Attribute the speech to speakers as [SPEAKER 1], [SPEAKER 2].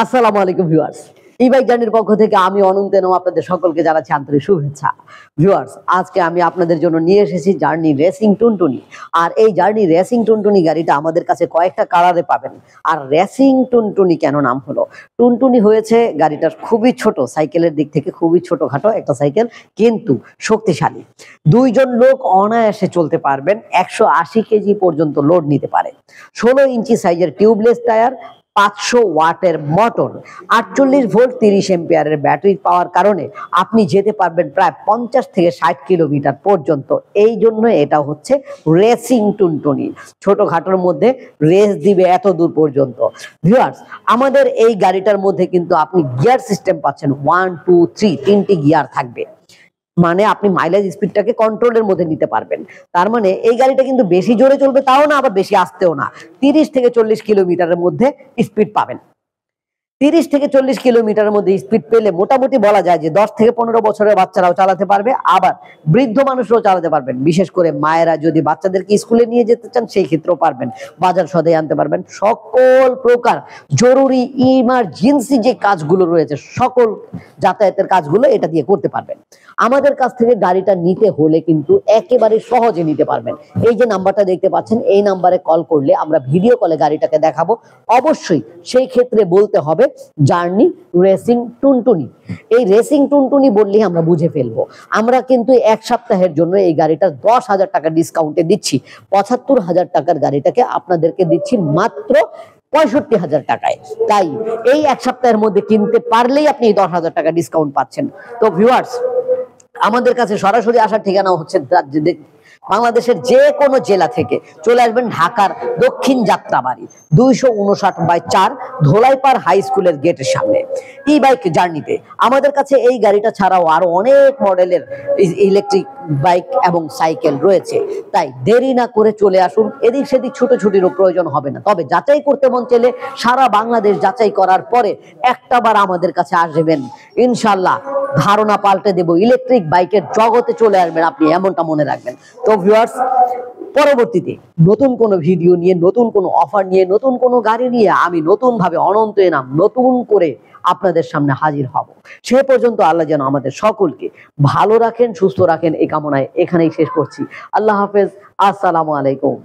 [SPEAKER 1] আসসালামু আলাইকুম ভিউয়ার্স, ই বাইক জার্নির পক্ষ থেকে আমি অনন্ত এনম আপনাদের সকলকে জানাচ্ছি আন্তরিক শুভেচ্ছা। ভিউয়ার্স, আজকে আমি আপনাদের জন্য নিয়ে এসেছি জার্নি রেসিং টুনটুনি। আর এই জার্নি রেসিং টুনটুনি গাড়িটা আমাদের কাছে কয়েকটা কালারে পাবেন। আর রেসিং টুনটুনি কেন নাম হলো? টুনটুনি হয়েছে গাড়িটার খুবই ছোট, সাইকেলের দিক থেকে খুবই ছোটখাটো একটা সাইকেল, কিন্তু শক্তিশালী। দুইজন লোক অনায়াসে চলতে পারবেন, 180 কেজি পর্যন্ত লোড নিতে পারে। 16 ইঞ্চি সাইজের টিউবলেস টায়ার, 500 ওয়াটের মোটর, 48 ভোল্ট 30 এম্পিয়ারের ব্যাটারি পাওয়ার কারণে আপনি যেতে পারবেন প্রায় 50 থেকে 60 কিলোমিটার পর্যন্ত। এই জন্য এটা হচ্ছে রেসিং টুনটুনি, ছোটখাটোর মধ্যে রেস দিবে এত দূর পর্যন্ত। ভিউয়ার্স, আমাদের এই গাড়িটার মধ্যে কিন্তু আপনি গিয়ার সিস্টেম পাচ্ছেন 1, 2, 3 তিনটি গিয়ার থাকবে। মানে আপনি মাইলেজ স্পিডটাকে কন্ট্রোলের মধ্যে নিতে পারবেন। তার মানে এই গাড়িটা কিন্তু বেশি জোরে চলবে তাও না, আবার বেশি আস্তেও না। 30 থেকে 40 কিলোমিটারের মধ্যে স্পিড পাবেন। 30 থেকে 40 কিলোমিটারের মধ্যে স্পিড পেলে মোটামুটি বলা যায় যে 10 থেকে 15 বছরের বাচ্চারাও চালাতে পারবে, আবার বৃদ্ধ মানুষরাও চালাতে পারবেন। বিশেষ করে মায়েরা যদি বাচ্চাদেরকে স্কুলে নিয়ে যেতে চান সেই ক্ষেত্রেও পারবেন, বাজার সদাই আনতে পারবেন। সকল প্রকার জরুরি ইমার্জেন্সি যে কাজগুলো রয়েছে, সকল যাতায়াতের কাজগুলো এটা দিয়ে করতে পারবেন। আমাদের কাছ থেকে গাড়িটা নিতে হলে কিন্তু একেবারে সহজে নিতে পারবেন। এই যে নাম্বারটা দেখতে পাচ্ছেন, এই নাম্বারে কল করলে আমরা ভিডিও কলে গাড়িটাকে দেখাবো। অবশ্যই সেই ক্ষেত্রে বলতে হবে জার্নি রেসিং টুনটুনি। এই রেসিং টুনটুনি বললেই আমরা বুঝে ফেলবো। আমরা কিন্তু এক সপ্তাহের জন্য এই গাড়িটা 10,000 টাকা ডিসকাউন্টে দিচ্ছি। 75,000 টাকার গাড়িটাকে আপনাদেরকে দিচ্ছি মাত্র 65,000 টাকায়। তাই এই এক সপ্তাহের মধ্যে কিনতে পারলেই আপনি 10,000 টাকা ডিসকাউন্ট পাচ্ছেন। তো ভিউয়ার্স, আমাদের কাছে সরাসরি আসার ঠিকানা হচ্ছে বাংলাদেশের যে কোনো জেলা থেকে চলে আসবেন ঢাকার দক্ষিণ যাত্রাবাড়ি 259/4 ধোলাইপাড় হাই স্কুলের গেটের সামনে। ই বাইক জার্নিতে আমাদের কাছে এই গাড়িটা ছাড়াও আরো অনেক মডেলের ইলেকট্রিক বাইক এবং সাইকেল রয়েছে। তাই দেরি না করে চলে আসুন। এদিক সেদিক ছুটোছুটিরও প্রয়োজন হবে না। তবে যাচাই করতে মন চাইলে সারা বাংলাদেশ যাচাই করার পরে একটাবার আমাদের কাছে আসবেন, ইনশাল্লাহ ধারণা পাল্টে দেব। ইলেকট্রিক বাইকের জগতে চলে আসবেন আপনি, এমনটা মনে রাখবেন। তো ভিউয়ার্স, পরবর্তীতে নতুন কোনো ভিডিও নিয়ে, নতুন কোনো অফার নিয়ে, নতুন কোনো গাড়ি নিয়ে আমি নতুন ভাবে অনন্ত এনাম নতুন করে আপনাদের সামনে হাজির হব। সে পর্যন্ত আল্লাহ যেন আমাদের সকলকে ভালো রাখেন, সুস্থ রাখেন, এই কামনায় এখানেই শেষ করছি। আল্লাহ হাফেজ, আসসালামু আলাইকুম।